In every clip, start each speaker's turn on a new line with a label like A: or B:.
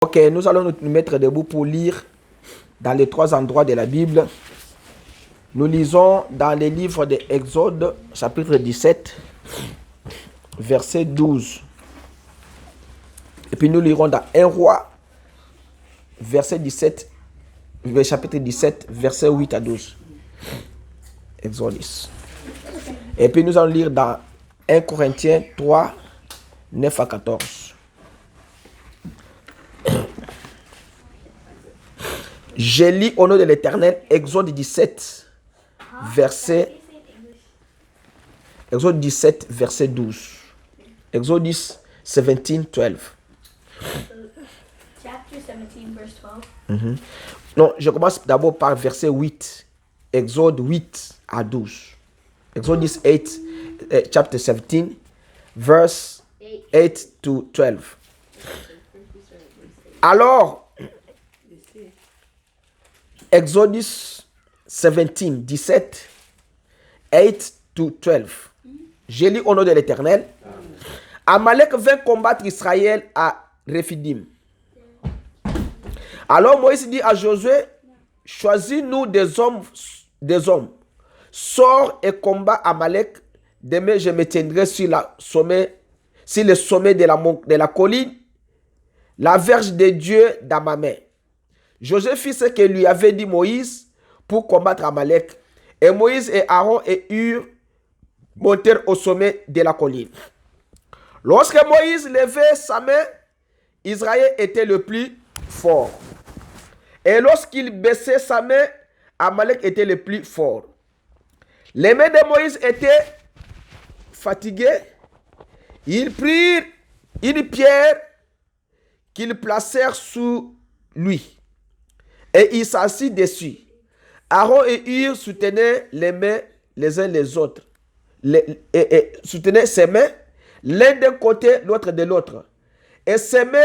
A: Ok, nous allons nous mettre debout pour lire dans les 3 endroits de la Bible. Nous lisons dans les livres de Exode, chapitre 17, verset 12. Et puis nous lirons dans 1 roi, chapitre 17, verset 8 à 12. Exodus. Et puis nous allons lire dans 1 Corinthiens 3, 9 à 14. Je lis au nom de l'Éternel Exode 17, verset 12. Exodus 17, 12.
B: Chapter 17, verse 12.
A: Non, je commence d'abord par verset 8. Exode 8 à 12. Exodus 8, chapter 17, verse 8 to 12. Alors, Exodus 17, 8 to 12. Je lis au nom de l'Éternel. Amalek vint combattre Israël à Rephidim. Alors Moïse dit à Josué, choisis-nous des hommes. Sors et combat Amalek. Demain, je me tiendrai sur le sommet de la colline, la verge de Dieu dans ma main. Josué fit ce que lui avait dit Moïse pour combattre Amalek. Et Moïse et Aaron et Hur montèrent au sommet de la colline. Lorsque Moïse levait sa main, Israël était le plus fort. Et lorsqu'il baissait sa main, Amalek était le plus fort. Les mains de Moïse étaient fatiguées. Ils prirent une pierre qu'ils placèrent sous lui. Et il s'assit dessus. Aaron et Hur soutenaient les mains les uns les autres. Soutenaient ses mains, l'un d'un côté, l'autre de l'autre. Et ses mains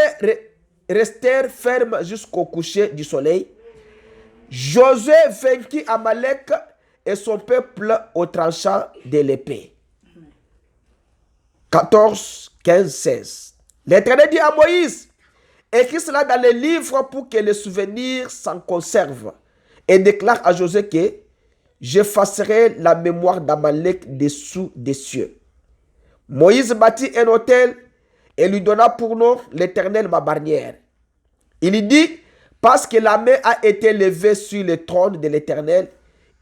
A: restèrent fermes jusqu'au coucher du soleil. Josué vainquit Amalek et son peuple au tranchant de l'épée. 14, 15, 16. L'Éternel dit à Moïse, écris cela dans les livres pour que les souvenirs s'en conservent. Et déclare à Josué que j'effacerai la mémoire d'Amalek dessous des cieux. Moïse bâtit un autel et lui donna pour nom l'Éternel ma bannière. Il dit, parce que la main a été levée sur le trône de l'Éternel,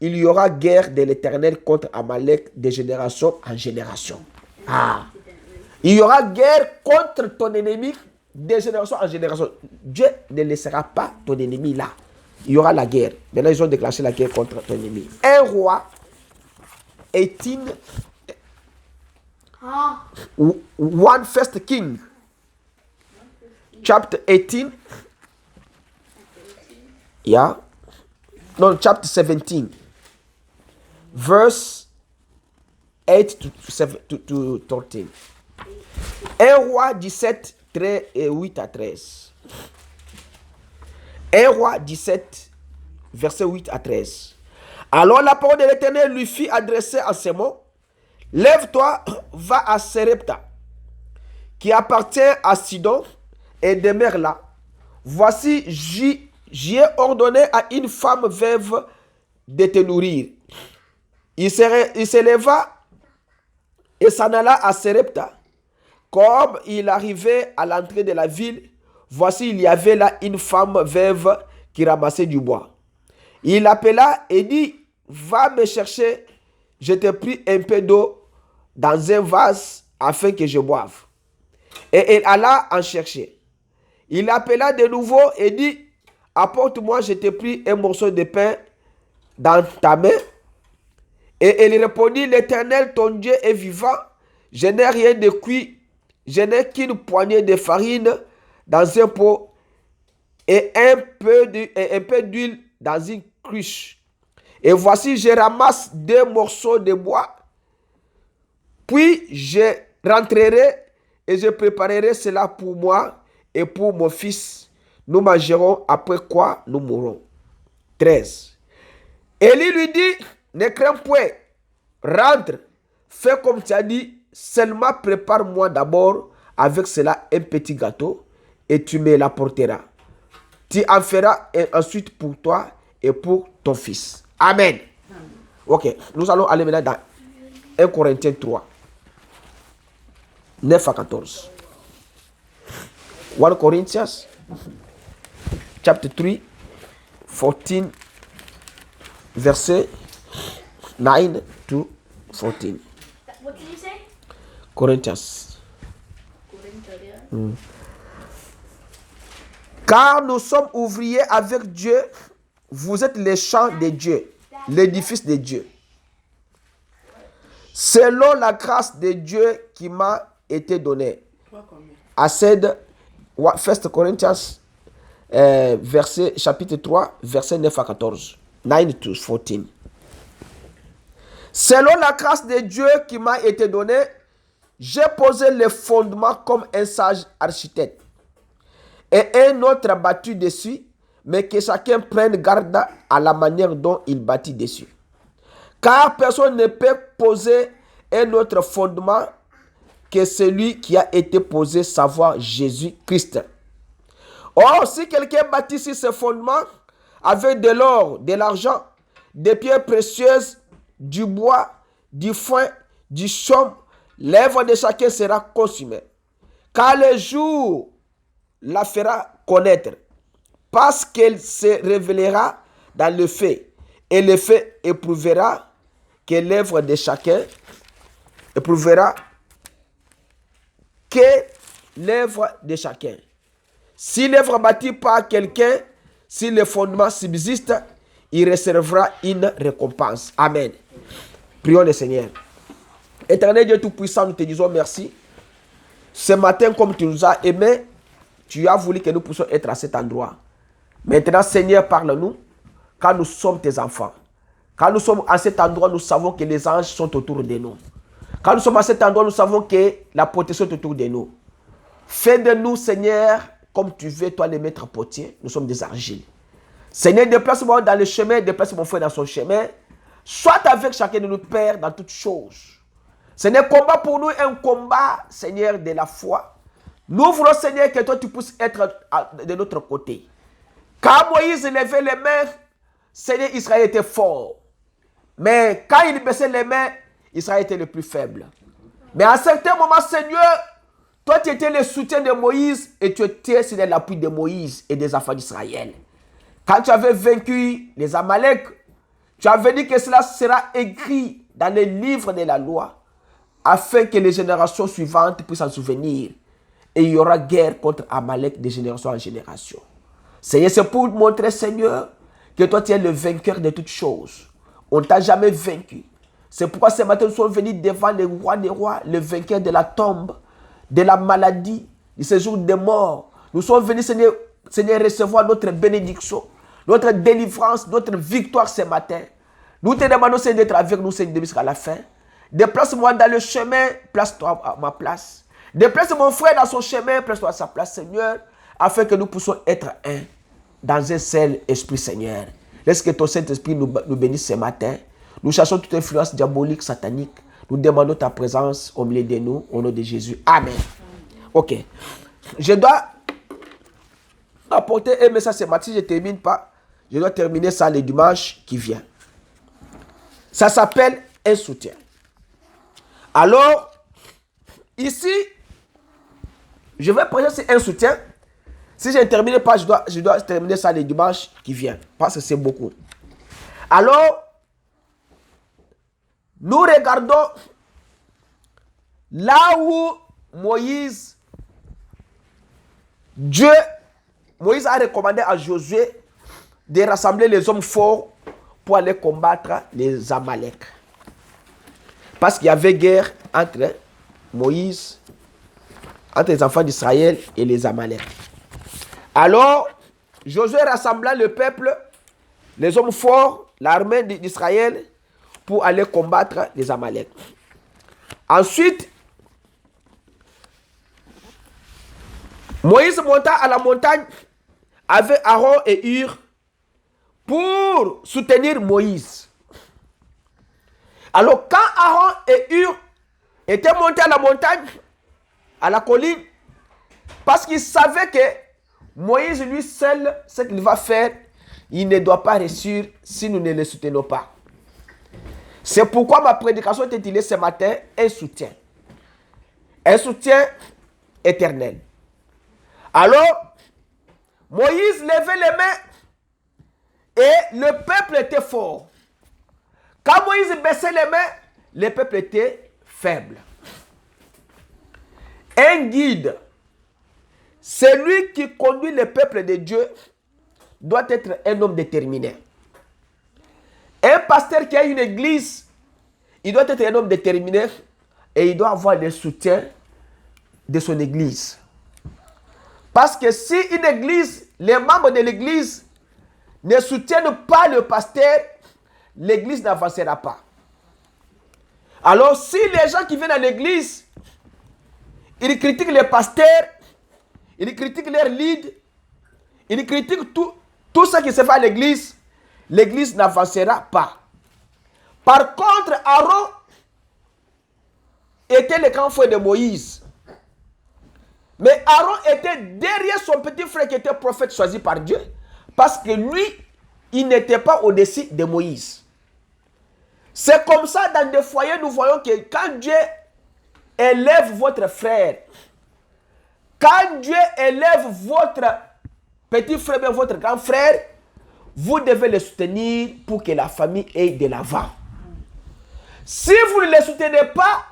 A: il y aura guerre de l'Éternel contre Amalek de génération en génération. Il y aura guerre contre ton ennemi de génération en génération. Dieu ne laissera pas ton ennemi là. Il y aura la guerre. Maintenant, ils ont déclenché la guerre contre ton ennemi. 1 roi 18. One First King. Chapter 18. Yeah. No, chapter 17. Verse 8 to 13. 1 roi 17, 8 à 13. 1 roi 17, verset 8 à 13. Alors la parole de l'Éternel lui fit adresser en ces mots, lève-toi, va à Sérepta, qui appartient à Sidon, et demeure là. Voici, j'y ai ordonné à une femme veuve de te nourrir. Il se leva et s'en alla à Sérepta. Comme il arrivait à l'entrée de la ville, voici, il y avait là une femme veuve qui ramassait du bois. Il l'appela et dit, va me chercher, je te prie un peu d'eau dans un vase afin que je boive. Et elle alla en chercher. Il l'appela de nouveau et dit, apporte-moi, je te prie un morceau de pain dans ta main. Et elle répondit, l'Éternel, ton Dieu est vivant, je n'ai rien de cuit, je n'ai qu'une poignée de farine dans un pot et un peu d'huile dans une cruche. Et voici, je ramasse 2 morceaux de bois. Puis je rentrerai et je préparerai cela pour moi et pour mon fils. Nous mangerons, après quoi nous mourrons. 13. Élie lui dit, ne crains point, rentre, fais comme tu as dit, seulement prépare-moi d'abord avec cela un petit gâteau et tu me l'apporteras. Tu en feras ensuite pour toi et pour ton fils. Amen. Ok, nous allons aller maintenant dans 1 Corinthiens 3, 9 à 14. 1 Corinthians chapter 3, 14, verset 9 to 14.
B: What did you say?
A: Corinthians. Car nous sommes ouvriers avec Dieu, vous êtes les champs de Dieu, l'édifice de Dieu. Selon la grâce de Dieu qui m'a été donnée. I said, 1 Corinthians chapitre 3, verset 9 à 14. 9 to 14. Selon la grâce de Dieu qui m'a été donnée, j'ai posé les fondements comme un sage architecte. Et un autre a bâti dessus, mais que chacun prenne garde à la manière dont il bâtit dessus. Car personne ne peut poser un autre fondement que celui qui a été posé, savoir Jésus-Christ. Or, si quelqu'un bâtit sur ce fondement avec de l'or, de l'argent, des pierres précieuses, du bois, du foin, du chaume, l'œuvre de chacun sera consumée. Car le jour la fera connaître, parce qu'elle se révélera dans le fait, et le fait éprouvera que l'œuvre de chacun Si l'œuvre bâtie par quelqu'un, si le fondement subsiste, il recevra une récompense. Amen. Prions le Seigneur. Éternel Dieu Tout-Puissant, nous te disons merci. Ce matin, comme tu nous as aimés, tu as voulu que nous puissions être à cet endroit. Maintenant, Seigneur, parle-nous, car nous sommes tes enfants. Quand nous sommes à cet endroit, nous savons que les anges sont autour de nous. Quand nous sommes à cet endroit, nous savons que la protection est autour de nous. Fais de nous, Seigneur, comme tu veux, toi, les maîtres potiers. Nous sommes des argiles. Seigneur, déplace-moi dans le chemin, déplace mon frère dans son chemin. Sois avec chacun de nous, Père, dans toutes choses. Seigneur, combat pour nous un combat, Seigneur, de la foi. Nous voulons, Seigneur, que toi, tu puisses être de notre côté. Quand Moïse levait les mains, Seigneur, Israël était fort. Mais quand il baissait les mains, Israël était le plus faible. Mais à un certain moment, Seigneur, toi, tu étais le soutien de Moïse et tu étais, Seigneur, l'appui de Moïse et des enfants d'Israël. Quand tu avais vaincu les Amalek, tu avais dit que cela sera écrit dans les livres de la loi, afin que les générations suivantes puissent s'en souvenir. Et il y aura guerre contre Amalek de génération en génération. Seigneur, c'est pour montrer, Seigneur, que toi, tu es le vainqueur de toutes choses. On ne t'a jamais vaincu. C'est pourquoi ce matin, nous sommes venus devant le roi des rois, le vainqueur de la tombe, de la maladie, du séjour des morts. Nous sommes venus, Seigneur, recevoir notre bénédiction, notre délivrance, notre victoire ce matin. Nous te demandons, Seigneur, d'être avec nous, Seigneur, jusqu'à la fin. Déplace-moi dans le chemin, place-toi à ma place. Déplace mon frère dans son chemin, place-toi à sa place, Seigneur, afin que nous puissions être un, dans un seul esprit, Seigneur. Laisse que ton Saint-Esprit nous bénisse ce matin. Nous cherchons toute influence diabolique, satanique. Nous demandons ta présence au milieu de nous, au nom de Jésus. Amen. Ok. Je dois apporter un message ce matin. Si je ne termine pas, je dois terminer ça le dimanche qui vient. Ça s'appelle un soutien. Alors, ici, je vais prêcher sur un soutien. Si je ne termine pas, je dois terminer ça le dimanche qui vient. Parce que c'est beaucoup. Alors, nous regardons là où Moïse a recommandé à Josué de rassembler les hommes forts pour aller combattre les Amalek. Parce qu'il y avait guerre entre Moïse, entre les enfants d'Israël et les Amalek. Alors, Josué rassembla le peuple, les hommes forts, l'armée d'Israël, pour aller combattre les Amalek. Ensuite, Moïse monta à la montagne avec Aaron et Hur pour soutenir Moïse. Alors, quand Aaron et Hur étaient montés à la montagne, à la colline, Parce qu'il savait que Moïse, lui seul, ce qu'il va faire, il ne doit pas réussir si nous ne le soutenons pas. C'est pourquoi ma prédication est intitulée ce matin, un soutien. Un soutien éternel. Alors, Moïse levait les mains et le peuple était fort. Quand Moïse baissait les mains, le peuple était faible. Un guide, celui qui conduit le peuple de Dieu, doit être un homme déterminé. Un pasteur qui a une église, il doit être un homme déterminé et il doit avoir le soutien de son église. Parce que si une église, les membres de l'église ne soutiennent pas le pasteur, l'église n'avancera pas. Alors si les gens qui viennent à l'église, ils critiquent les pasteurs, ils critiquent leur lead, ils critiquent tout ce qui se fait à l'église, l'église n'avancera pas. Par contre, Aaron était le grand frère de Moïse. Mais Aaron était derrière son petit frère qui était prophète choisi par Dieu. Parce que lui, il n'était pas au-dessus de Moïse. C'est comme ça dans des foyers, nous voyons que quand Dieu élève votre frère, quand Dieu élève votre petit frère, bien votre grand frère, vous devez le soutenir pour que la famille aille de l'avant. Si vous ne le soutenez pas,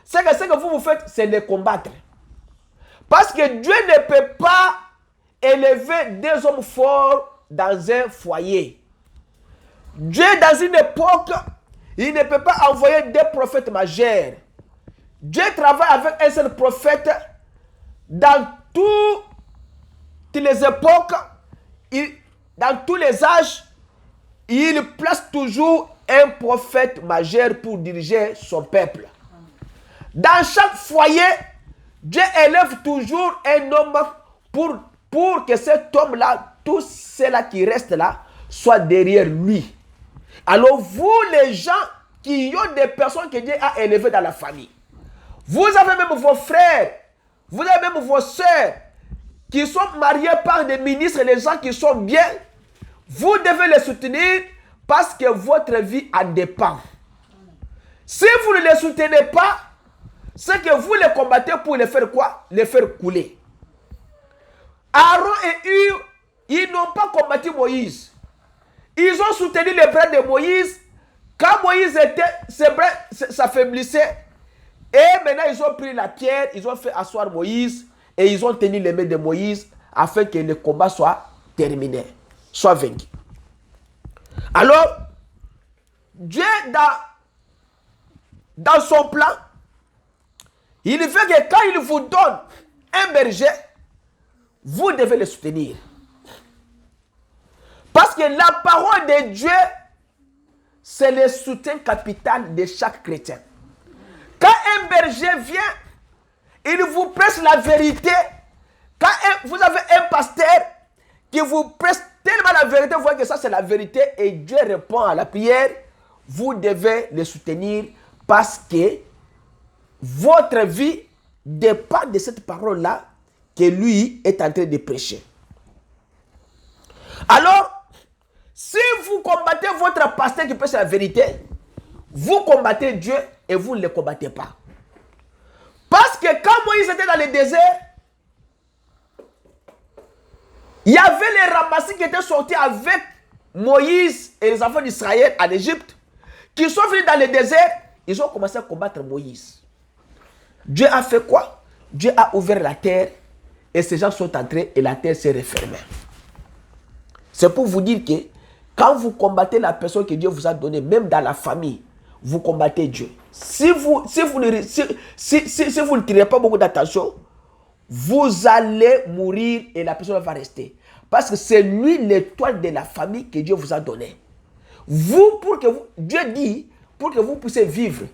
A: c'est que ce que vous faites, c'est le combattre. Parce que Dieu ne peut pas élever des hommes forts dans un foyer. Dieu, dans une époque, il ne peut pas envoyer des prophètes majeurs. Dieu travaille avec un seul prophète dans toutes les époques, dans tous les âges. Il place toujours un prophète majeur pour diriger son peuple. Dans chaque foyer, Dieu élève toujours un homme pour que cet homme-là, tous ceux-là qui restent là, soient derrière lui. Alors vous, les gens qui ont des personnes que Dieu a élevées dans la famille, vous avez même vos frères, vous avez même vos soeurs qui sont mariés par des ministres, les gens qui sont bien, vous devez les soutenir parce que votre vie en dépend. Si vous ne les soutenez pas, c'est que vous les combattez pour les faire quoi? Les faire couler. Aaron et Hur, ils n'ont pas combattu Moïse. Ils ont soutenu les bras de Moïse. Quand Moïse était, ses bras s'affaiblissait. Et maintenant, ils ont pris la pierre, ils ont fait asseoir Moïse et ils ont tenu les mains de Moïse afin que le combat soit terminé, soit vaincu. Alors, Dieu, dans son plan, il veut que quand il vous donne un berger, vous devez le soutenir. Parce que la parole de Dieu, c'est le soutien capital de chaque chrétien. Quand un berger vient, il vous presse la vérité. Quand vous avez un pasteur qui vous presse tellement la vérité, vous voyez que ça c'est la vérité et Dieu répond à la prière, vous devez le soutenir parce que votre vie dépend de cette parole-là que lui est en train de prêcher. Alors, si vous combattez votre pasteur qui prêche la vérité, vous combattez Dieu et vous ne le combattez pas. Parce que quand Moïse était dans le désert, il y avait les ramassis qui étaient sortis avec Moïse et les enfants d'Israël en Égypte, qui sont venus dans le désert, ils ont commencé à combattre Moïse. Dieu a fait quoi? Dieu a ouvert la terre et ces gens sont entrés et la terre s'est refermée. C'est pour vous dire que quand vous combattez la personne que Dieu vous a donnée, même dans la famille, vous combattez Dieu. Si vous ne tirez pas beaucoup d'attention, vous allez mourir et la personne va rester. Parce que c'est lui l'étoile de la famille que Dieu vous a donnée. Dieu dit, pour que vous puissiez vivre,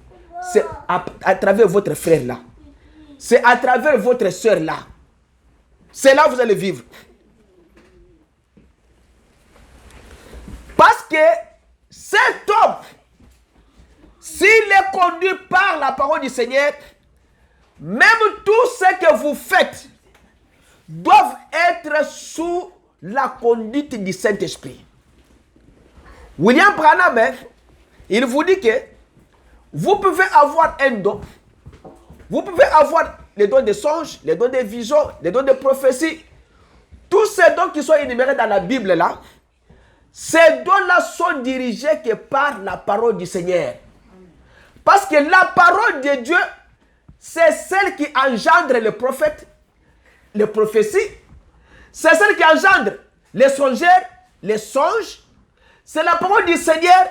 A: c'est à travers votre frère là. C'est à travers votre soeur là. C'est là que vous allez vivre. Parce que cet homme, s'il est conduit par la parole du Seigneur, même tout ce que vous faites, doivent être sous la conduite du Saint-Esprit. William Branham, il vous dit que vous pouvez avoir un don, vous pouvez avoir les dons des songes, les dons des visions, les dons de prophétie. Tous ces dons qui sont énumérés dans la Bible là, ces dons-là sont dirigés que par la parole du Seigneur. Parce que la parole de Dieu, c'est celle qui engendre les prophètes, les prophéties. C'est celle qui engendre les songeurs, les songes. C'est la parole du Seigneur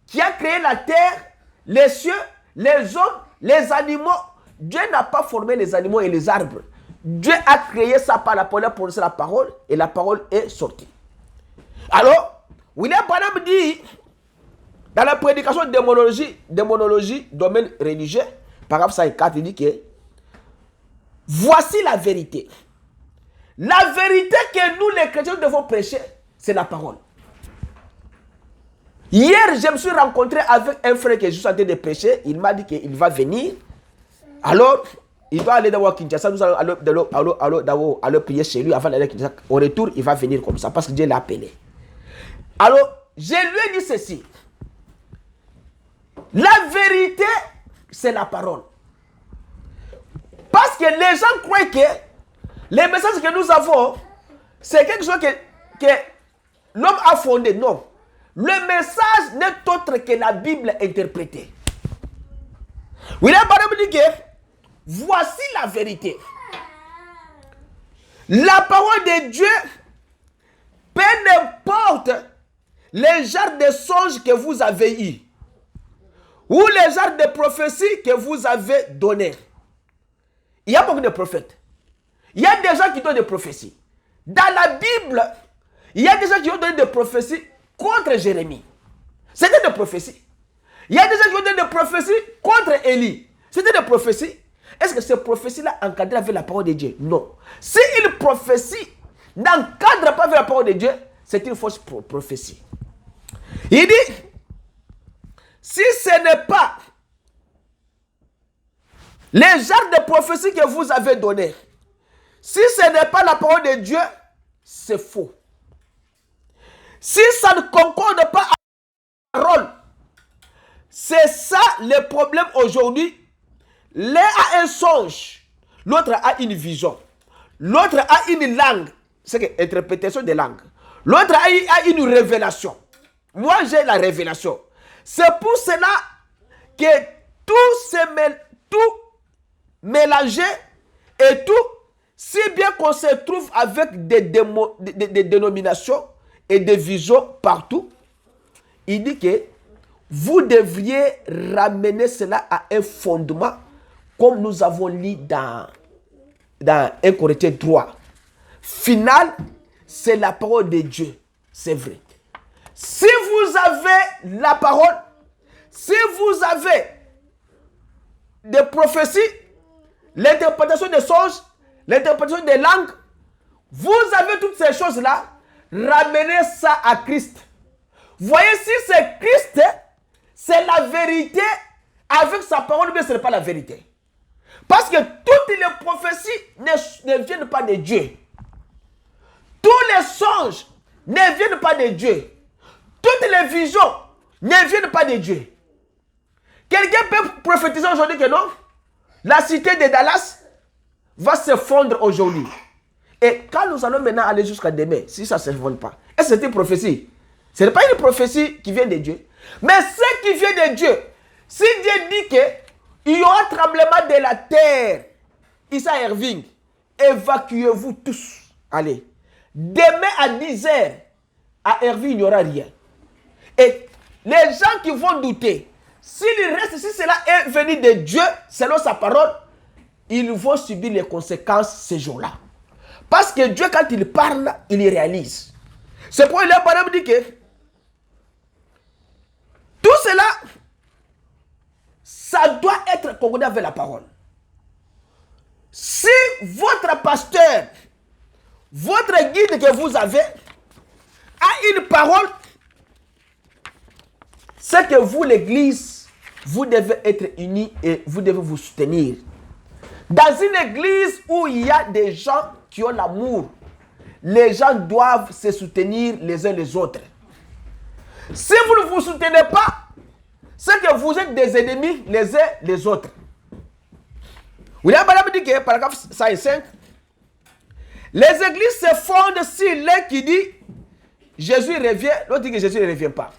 A: qui a créé la terre, les cieux, les hommes, les animaux. Dieu n'a pas formé les animaux et les arbres. Dieu a créé ça par la parole, pour la parole, et la parole est sortie. Alors, William Branham dit, dans la prédication démonologie, domaine religieux, paragraphe 54, il dit que voici la vérité. La vérité que nous, les chrétiens, devons prêcher, c'est la parole. Hier, je me suis rencontré avec un frère qui est juste en train de prêcher. Il m'a dit qu'il va venir. Alors, il doit aller dans Kinshasa. Nous allons aller prier chez lui avant d'aller à Kinshasa. Au retour, il va venir comme ça parce que Dieu l'a appelé. Alors, je lui ai dit ceci. La vérité, c'est la parole. Parce que les gens croient que les messages que nous avons, c'est quelque chose que l'homme a fondé. Non. Le message n'est autre que la Bible interprétée. William Branham dit que voici la vérité. La parole de Dieu, peu importe les genres de songes que vous avez eus, ou les genres de prophéties que vous avez donnés. Il y a beaucoup de prophètes. Il y a des gens qui donnent des prophéties. Dans la Bible, il y a des gens qui ont donné des prophéties contre Jérémie. C'était des prophéties. Il y a des gens qui ont donné des prophéties contre Élie. C'était des prophéties. Est-ce que ces prophéties-là encadrent avec la parole de Dieu? Non. Si une prophétie n'encadre pas avec la parole de Dieu, c'est une fausse prophétie. Il dit, si ce n'est pas les genres de prophéties que vous avez données, si ce n'est pas la parole de Dieu, c'est faux. Si ça ne concorde pas à la parole, c'est ça le problème aujourd'hui. L'un a un songe, l'autre a une vision, l'autre a une langue, c'est que interprétation des langues. L'autre a une révélation. Moi, j'ai la révélation. C'est pour cela que tout mélangé et tout, si bien qu'on se trouve avec des dénominations et des visions partout, il dit que vous devriez ramener cela à un fondement, comme nous avons lu dans 1 Corinthiens 3. Final, c'est la parole de Dieu. C'est vrai. Si vous avez la parole, si vous avez des prophéties, l'interprétation des songes, l'interprétation des langues, vous avez toutes ces choses-là, ramenez ça à Christ. Voyez, si c'est Christ, c'est la vérité avec sa parole, mais ce n'est pas la vérité. Parce que toutes les prophéties ne viennent pas de Dieu. Tous les songes ne viennent pas de Dieu. Toutes les visions ne viennent pas de Dieu. Quelqu'un peut prophétiser aujourd'hui que non, la cité de Dallas va se fondre aujourd'hui. Et quand nous allons maintenant aller jusqu'à demain, si ça ne se fonde pas, est-ce que c'est une prophétie? Ce n'est pas une prophétie qui vient de Dieu. Mais ce qui vient de Dieu, si Dieu dit qu'il y aura tremblement de la terre, ici à Irving, évacuez-vous tous. Allez. Demain à 10h, à Irving, il n'y aura rien. Et les gens qui vont douter, si cela est venu de Dieu, selon sa parole, ils vont subir les conséquences ces jours-là. Parce que Dieu, quand il parle, il réalise. C'est pourquoi il dit que tout cela, ça doit être concordé avec la parole. Si votre pasteur, votre guide que vous avez, a une parole, c'est que vous, l'église, vous devez être unis et vous devez vous soutenir. Dans une église où il y a des gens qui ont l'amour, les gens doivent se soutenir les uns les autres. Si vous ne vous soutenez pas, c'est que vous êtes des ennemis les uns les autres. William Branham dit que, paragraphe 105, les églises se fondent sur l'un qui dit Jésus revient, l'autre dit que Jésus ne revient pas.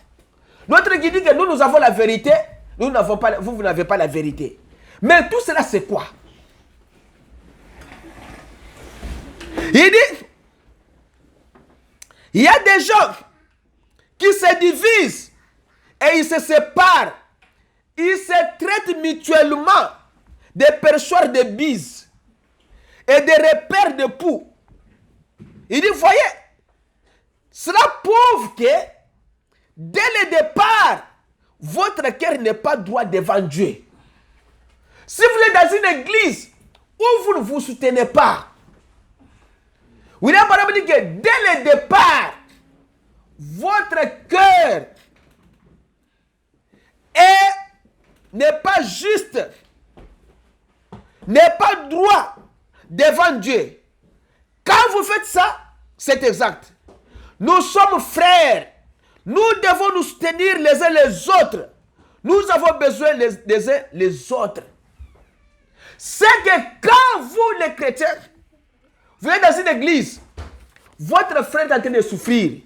A: L'autre qui dit que nous avons la vérité, nous n'avons pas, vous n'avez pas la vérité. Mais tout cela, c'est quoi? Il dit, il y a des gens qui se divisent et ils se séparent. Ils se traitent mutuellement des perchoirs de bises et des repères de poux. Il dit, voyez, cela prouve que dès le départ, votre cœur n'est pas droit devant Dieu. Si vous êtes dans une église où vous ne vous soutenez pas, William Branham dit que dès le départ, votre cœur n'est pas juste, n'est pas droit devant Dieu. Quand vous faites ça, c'est exact. Nous sommes frères. Nous devons nous soutenir les uns les autres. Nous avons besoin les uns les autres. C'est que quand vous, les chrétiens, vous êtes dans une église, votre frère est en train de souffrir.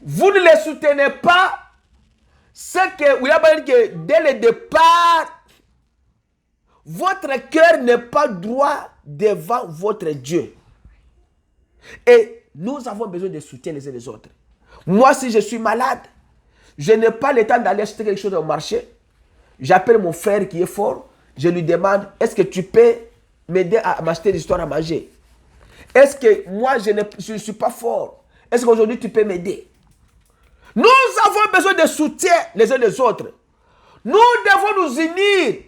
A: Vous ne les soutenez pas. C'est que, vous avez dit que dès le départ, votre cœur n'est pas droit devant votre Dieu. Et nous avons besoin de soutien les uns les autres. Moi, si je suis malade, je n'ai pas le temps d'aller acheter quelque chose au marché. J'appelle mon frère qui est fort. Je lui demande, est-ce que tu peux m'aider à m'acheter des histoires à manger? Est-ce que moi, je ne suis pas fort? Est-ce qu'aujourd'hui, tu peux m'aider? Nous avons besoin de soutien les uns les autres. Nous devons nous unir.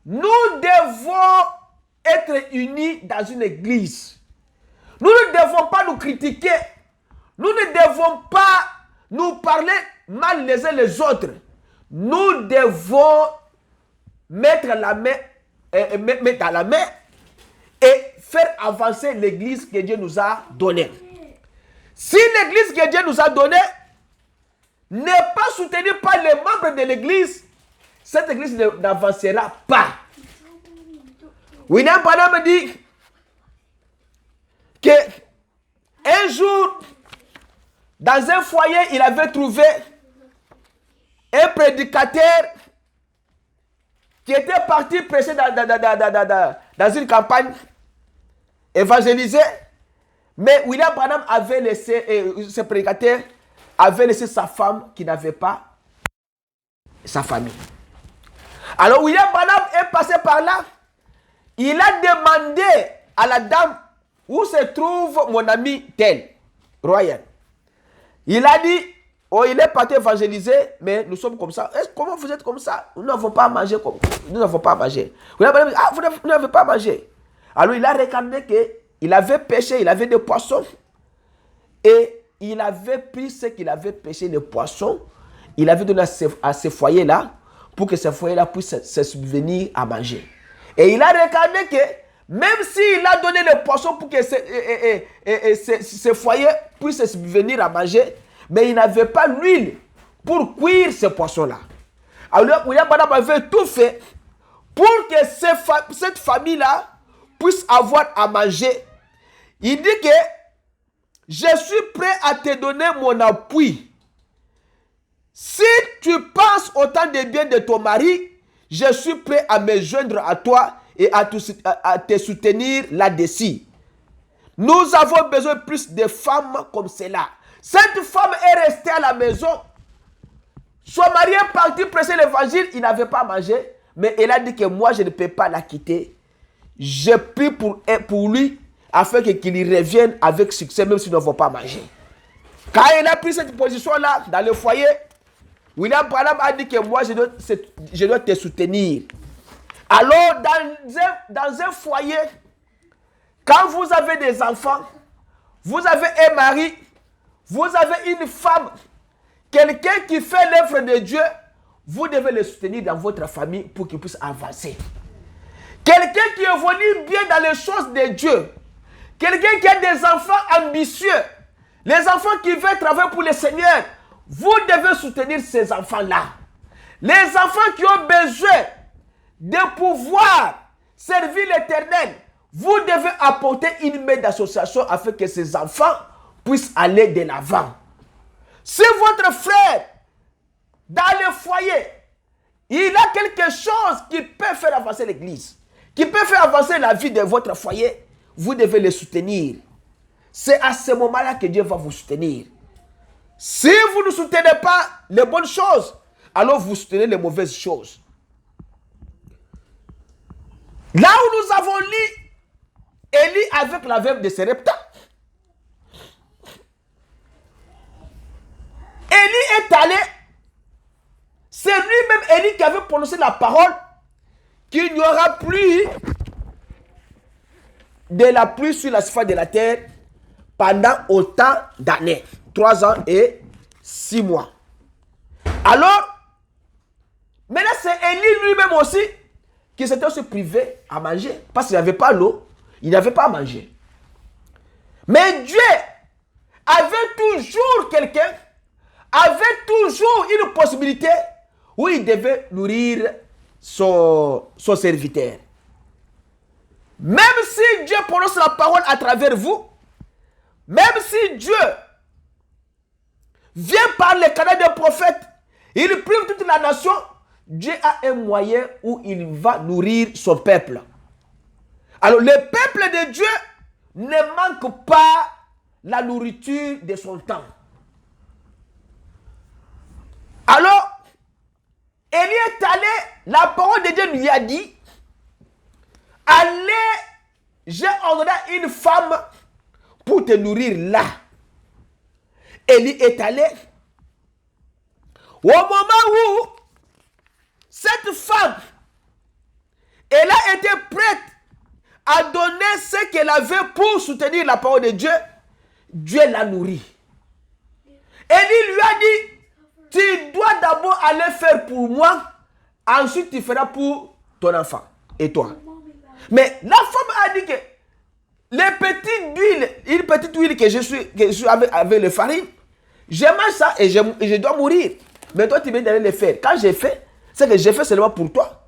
A: Nous devons être unis dans une église. Nous ne devons pas nous critiquer. Nous ne devons pas nous parler mal les uns les autres. Nous devons mettre la main et faire avancer l'église que Dieu nous a donnée. Si l'église que Dieu nous a donnée n'est pas soutenue par les membres de l'église, cette église n'avancera pas. William Branham dit que un jour, dans un foyer, il avait trouvé un prédicateur qui était parti prêcher dans une campagne évangélisée. Mais William Branham avait laissé, ce prédicateur avait laissé sa femme qui n'avait pas sa famille. Alors William Branham est passé par là. Il a demandé à la dame où se trouve mon ami tel, Royan. Il a dit, oh, il est parti évangéliser, mais nous sommes comme ça. Comment vous êtes comme ça? Nous n'avons pas à manger. Nous n'avons pas à manger. William Branham dit, ah, vous n'avez pas à manger. Alors il a regardé qu'il avait pêché, il avait des poissons. Et il avait pris ce qu'il avait pêché, les poissons. Il avait donné à ce foyer-là pour que ce foyer-là puisse se subvenir à manger. Et il a regardé que même s'il a donné les poissons pour que ce foyer puisse se subvenir à manger, mais il n'avait pas l'huile pour cuire ces poissons-là. Alors William Branham avait tout fait pour que cette famille-là puisse avoir à manger. Il dit que je suis prêt à te donner mon appui. Si tu penses autant de bien de ton mari, je suis prêt à me joindre à toi et à te soutenir là-dessus. Nous avons besoin plus de femmes comme cela. Cette femme est restée à la maison. Son mari est parti prêcher l'évangile, il n'avait pas mangé, mais elle a dit que moi je ne peux pas la quitter. Je prie pour lui afin qu'il revienne avec succès, même s'il ne va pas manger. Quand elle a pris cette position-là dans le foyer, William Branham a dit que moi je dois te soutenir. Alors dans un foyer, quand vous avez des enfants, vous avez un mari, vous avez une femme, quelqu'un qui fait l'œuvre de Dieu, vous devez le soutenir dans votre famille pour qu'il puisse avancer. Quelqu'un qui évolue bien dans les choses de Dieu, quelqu'un qui a des enfants ambitieux, les enfants qui veulent travailler pour le Seigneur, vous devez soutenir ces enfants-là. Les enfants qui ont besoin de pouvoir servir l'Éternel, vous devez apporter une main d'association afin que ces enfants puissent aller de l'avant. Si votre frère, dans le foyer, il a quelque chose qui peut faire avancer l'église, qui peut faire avancer la vie de votre foyer, vous devez le soutenir. C'est à ce moment-là que Dieu va vous soutenir. Si vous ne soutenez pas les bonnes choses, alors vous soutenez les mauvaises choses. Là où nous avons lu Élie avec la veuve de Sarepta, Élie est allé, c'est lui-même Élie qui avait prononcé la parole qu'il n'y aura plus de la pluie sur la surface de la terre pendant autant d'années, 3 ans et 6 mois. Alors, maintenant c'est Élie lui-même aussi qui s'était aussi privé à manger parce qu'il n'avait pas l'eau, il n'avait pas à manger. Mais Dieu avait toujours quelqu'un, avait toujours une possibilité où il devait nourrir son serviteur. Même si Dieu prononce la parole à travers vous, même si Dieu vient par le canal des prophètes, il prive toute la nation, Dieu a un moyen où il va nourrir son peuple. Alors le peuple de Dieu ne manque pas la nourriture de son temps. Alors, Élie est allé, la parole de Dieu lui a dit, allez, j'ai ordonné une femme pour te nourrir là. Élie est allé. Au moment où cette femme, elle a été prête à donner ce qu'elle avait pour soutenir la parole de Dieu, Dieu l'a nourrie. Élie lui a dit, tu dois d'abord aller faire pour moi, ensuite tu feras pour ton enfant et toi. Mais la femme a dit que les petites huiles, une petite huile que je suis avec le farine, je mange ça et je dois mourir. Mais toi tu viens d'aller le faire. Quand j'ai fait, c'est que j'ai fait seulement pour toi.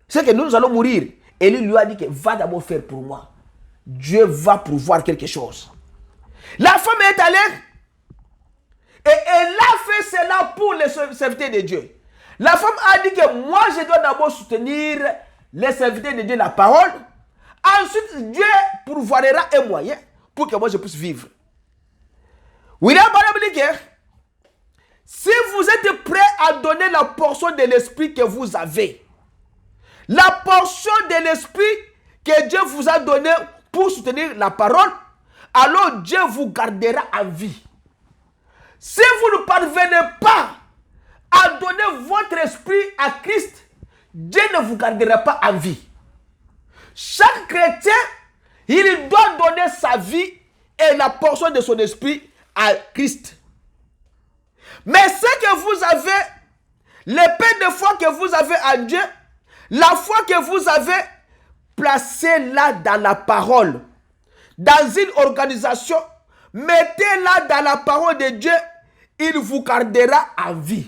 A: C'est que nous allons mourir. Élie lui a dit que va d'abord faire pour moi. Dieu va pourvoir quelque chose. La femme est allée et elle a fait cela pour les serviteurs de Dieu. La femme a dit que moi je dois d'abord soutenir les serviteurs de Dieu, la parole. Ensuite Dieu pourvoira un moyen pour que moi je puisse vivre. William Branham dit que si vous êtes prêt à donner la portion de l'esprit que vous avez, la portion de l'esprit que Dieu vous a donnée pour soutenir la parole, alors Dieu vous gardera en vie. Si vous ne parvenez pas à donner votre esprit à Christ, Dieu ne vous gardera pas en vie. Chaque chrétien, il doit donner sa vie et la portion de son esprit à Christ. Mais ce que vous avez, l'épée de foi que vous avez en Dieu, la foi que vous avez, placez-la dans la parole, dans une organisation, mettez-la dans la parole de Dieu, il vous gardera en vie.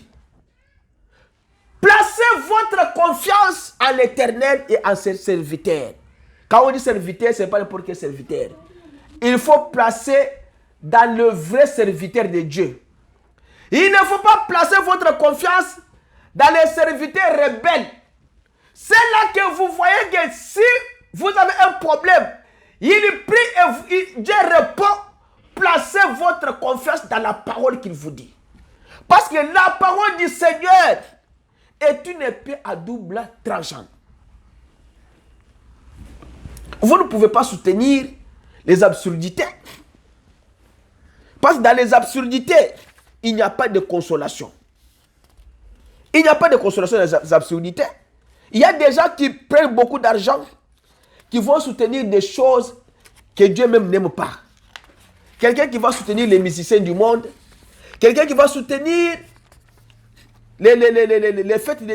A: Placez votre confiance en l'Éternel et en ses serviteurs. Quand on dit serviteur, ce n'est pas n'importe quel serviteur. Il faut placer dans le vrai serviteur de Dieu. Il ne faut pas placer votre confiance dans les serviteurs rebelles. C'est là que vous voyez que si vous avez un problème, il prie et Dieu répond. Placez votre confiance dans la parole qu'il vous dit. Parce que la parole du Seigneur est une épée à double tranchant. Vous ne pouvez pas soutenir les absurdités. Parce que dans les absurdités, il n'y a pas de consolation. Il n'y a pas de consolation dans les absurdités. Il y a des gens qui prennent beaucoup d'argent, qui vont soutenir des choses que Dieu même n'aime pas. Quelqu'un qui va soutenir les musiciens du monde, quelqu'un qui va soutenir les fêtes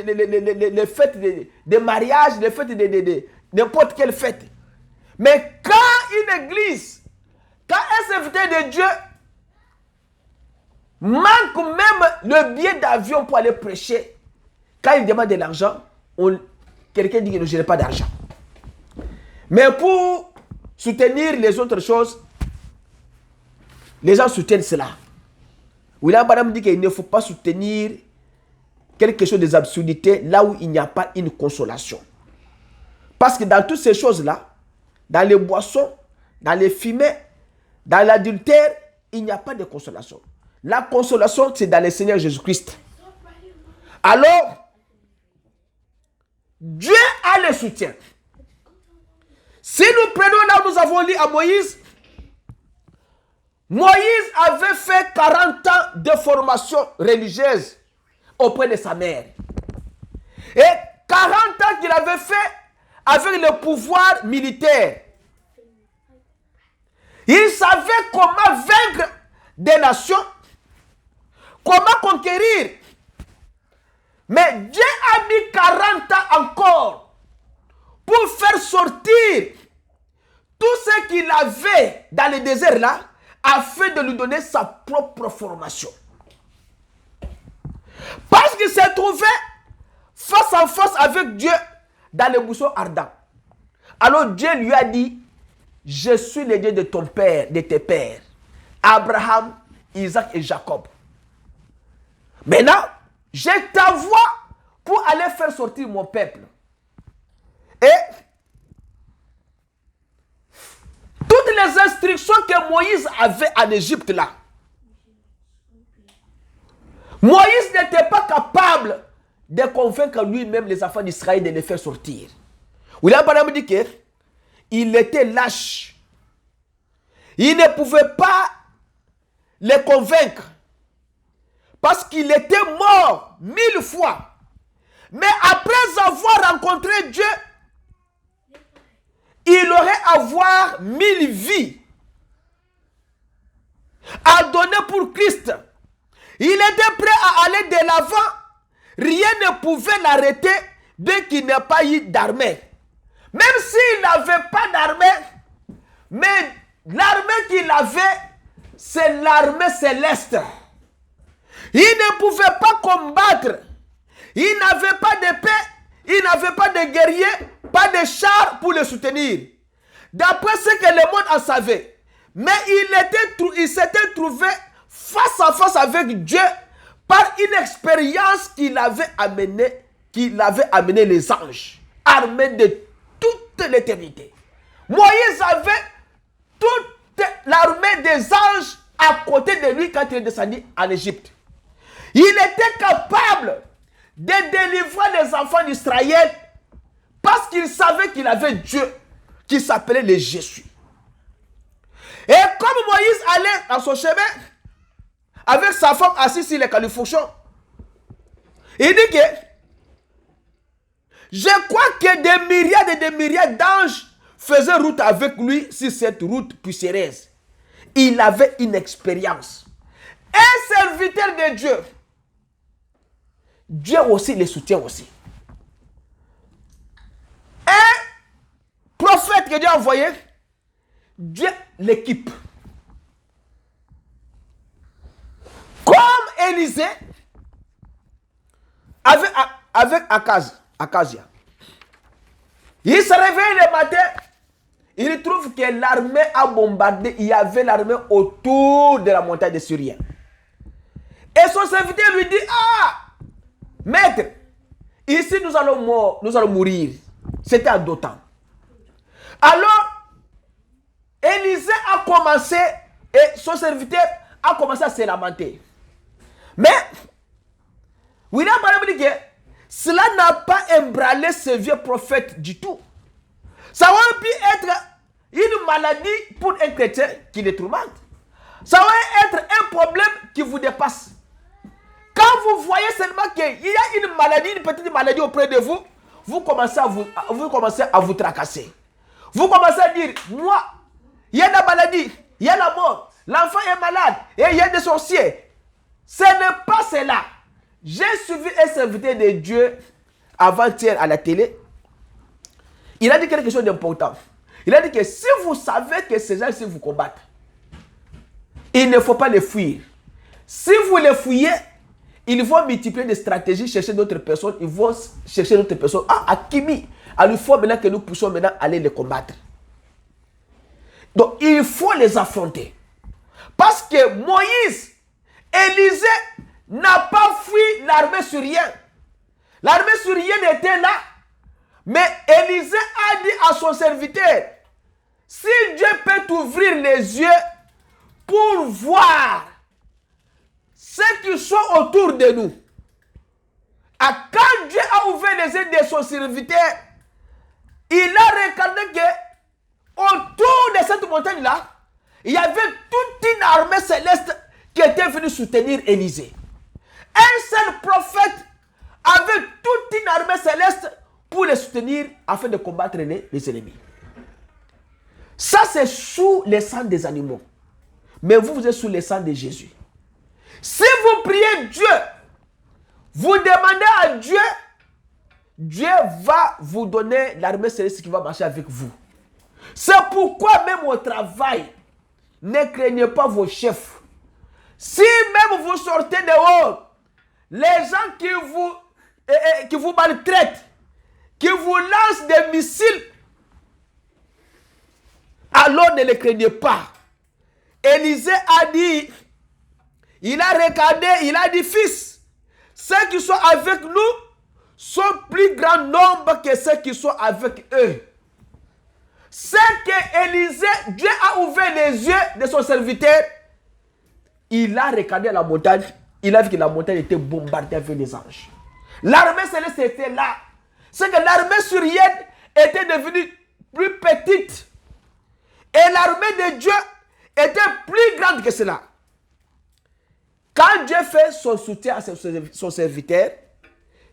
A: de mariage, les fêtes de n'importe quelle fête. Mais quand une église Quand un serviteur de Dieu manque même le billet d'avion pour aller prêcher, quand il demande de l'argent, quelqu'un dit que je n'ai pas d'argent. Mais pour soutenir les autres choses, les gens soutiennent cela. William Branham dit qu'il ne faut pas soutenir quelque chose des absurdités là où il n'y a pas une consolation. Parce que dans toutes ces choses-là, dans les boissons, dans les fumées, dans l'adultère, il n'y a pas de consolation. La consolation, c'est dans le Seigneur Jésus-Christ. Alors, Dieu a le soutien. Si nous prenons là où nous avons lu à Moïse, Moïse avait fait 40 ans de formation religieuse auprès de sa mère. Et 40 ans qu'il avait fait avec le pouvoir militaire. Il savait comment vaincre des nations, comment conquérir. Mais Dieu a mis 40 ans encore pour faire sortir tout ce qu'il avait dans le désert là, afin de lui donner sa propre formation. Parce qu'il s'est trouvé face en face avec Dieu dans le buisson ardent. Alors Dieu lui a dit, je suis le Dieu de ton père, de tes pères, Abraham, Isaac et Jacob. Maintenant, je t'envoie pour aller faire sortir mon peuple. Et toutes les instructions que Moïse avait en Égypte là, Moïse n'était pas capable de convaincre lui-même les enfants d'Israël de les faire sortir. William Branham dit qu'il était lâche. Il ne pouvait pas les convaincre parce qu'il était mort 1000 fois. Mais après avoir rencontré Dieu, il aurait avoir 1000 vies à donner pour Christ. Il était prêt à aller de l'avant. Rien ne pouvait l'arrêter dès qu'il n'a pas eu d'armée. Même s'il n'avait pas d'armée, mais l'armée qu'il avait, c'est l'armée céleste. Il ne pouvait pas combattre. Il n'avait pas d'épée, il n'avait pas de guerriers, pas de chars pour le soutenir. D'après ce que le monde en savait. Mais il s'était trouvé face à face avec Dieu par une expérience qu'il avait amené les anges, armés de toute l'éternité. Moïse avait toute l'armée des anges à côté de lui quand il est descendu en Égypte. Il était capable de délivrer les enfants d'Israël parce qu'il savait qu'il avait Dieu qui s'appelait le Jésus. Et comme Moïse allait dans son chemin avec sa femme assise sur les califourchons, il dit que je crois que des myriades et des myriades d'anges faisaient route avec lui sur cette route poussiéreuse. Il avait une expérience. Un serviteur de Dieu, Dieu aussi les soutient aussi. Un prophète que Dieu a envoyé, Dieu l'équipe. Comme Élisée avec Acasia. Il se réveille le matin, il trouve que l'armée a bombardé, il y avait l'armée autour de la montagne de Syrien. Et son serviteur lui dit, maître, ici nous allons mourir. C'était à Dothan. Alors, Élisée a commencé, et son serviteur a commencé à se lamenter. Mais, William Branham dit que cela n'a pas ébranlé ce vieux prophète du tout. Ça aurait pu être une maladie pour un chrétien qui le tourmente. Ça aurait être un problème qui vous dépasse. Quand vous voyez seulement qu'il y a une maladie, une petite maladie auprès de vous, vous commencez à vous tracasser. Vous commencez à dire, moi, il y a la maladie, il y a la mort, l'enfant est malade, et il y a des sorciers. Ce n'est pas cela. J'ai suivi un serviteur de Dieu avant-hier à la télé. Il a dit quelque chose d'important. Il a dit que si vous savez que ces gens-ci vous combattent, il ne faut pas les fuir. Si vous les fouillez, ils vont multiplier des stratégies, chercher d'autres personnes. Ils vont chercher d'autres personnes. Ah, Akimi, il faut maintenant que nous puissions maintenant aller les combattre. Donc, il faut les affronter. Parce que Moïse, Élisée n'a pas fui l'armée syrienne. L'armée syrienne était là. Mais Élisée a dit à son serviteur, si Dieu peut t'ouvrir les yeux pour voir ceux qui sont autour de nous. Quand Dieu a ouvert les yeux de son serviteur, il a regardé que autour de cette montagne-là, il y avait toute une armée céleste qui était venue soutenir Élisée. Un seul prophète avait toute une armée céleste pour les soutenir afin de combattre les ennemis. Ça, c'est sous le sang des animaux. Mais vous êtes sous le sang de Jésus. Si vous priez Dieu, vous demandez à Dieu, Dieu va vous donner l'armée céleste qui va marcher avec vous. C'est pourquoi même au travail, ne craignez pas vos chefs. Si même vous sortez dehors, les gens qui vous maltraitent, qui vous lancent des missiles, alors ne les craignez pas. Élisée a dit, il a regardé, il a dit, fils, ceux qui sont avec nous sont plus grand nombre que ceux qui sont avec eux. C'est que Élisée, Dieu a ouvert les yeux de son serviteur. Il a regardé la montagne, il a vu que la montagne était bombardée avec des anges. L'armée céleste était là. C'est que l'armée syrienne était devenue plus petite. Et l'armée de Dieu était plus grande que cela. Quand Dieu fait son soutien à son serviteur,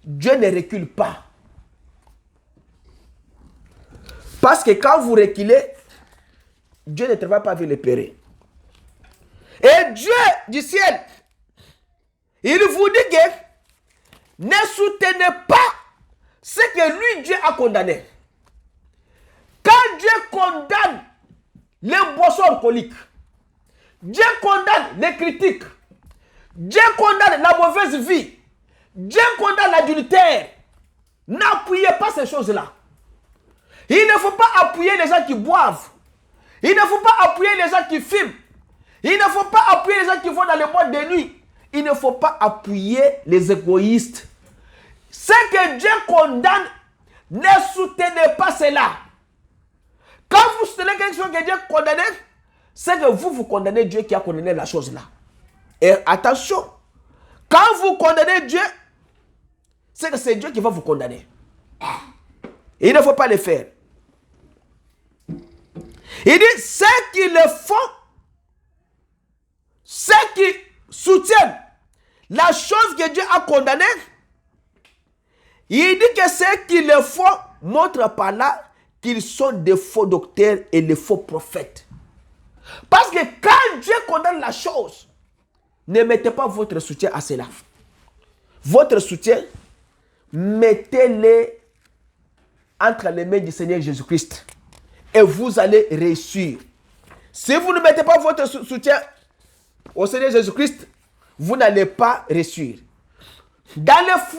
A: Dieu ne recule pas. Parce que quand vous reculez, Dieu ne travaille pas avec les périls. Et Dieu du ciel, il vous dit que ne soutenez pas ce que lui, Dieu a condamné. Quand Dieu condamne les boissons alcooliques, Dieu condamne les critiques, Dieu condamne la mauvaise vie, Dieu condamne l'adultère. N'appuyez pas ces choses-là. Il ne faut pas appuyer les gens qui boivent. Il ne faut pas appuyer les gens qui fument. Il ne faut pas appuyer les gens qui vont dans les boîtes de nuit. Il ne faut pas appuyer les égoïstes. Ce que Dieu condamne, ne soutenez pas cela. Quand vous soutenez quelque chose que Dieu condamne, c'est que vous condamnez Dieu qui a condamné la chose là. Et attention, quand vous condamnez Dieu, c'est que c'est Dieu qui va vous condamner. Il ne faut pas le faire. Il dit, ceux qui le font, ceux qui soutiennent la chose que Dieu a condamnée, il dit que ceux qui le font montrent par là qu'ils sont des faux docteurs et des faux prophètes. Parce que quand Dieu condamne la chose, ne mettez pas votre soutien à cela. Votre soutien, mettez-le entre les mains du Seigneur Jésus-Christ. Et vous allez réussir. Si vous ne mettez pas votre soutien au Seigneur Jésus-Christ, vous n'allez pas réussir. Dans le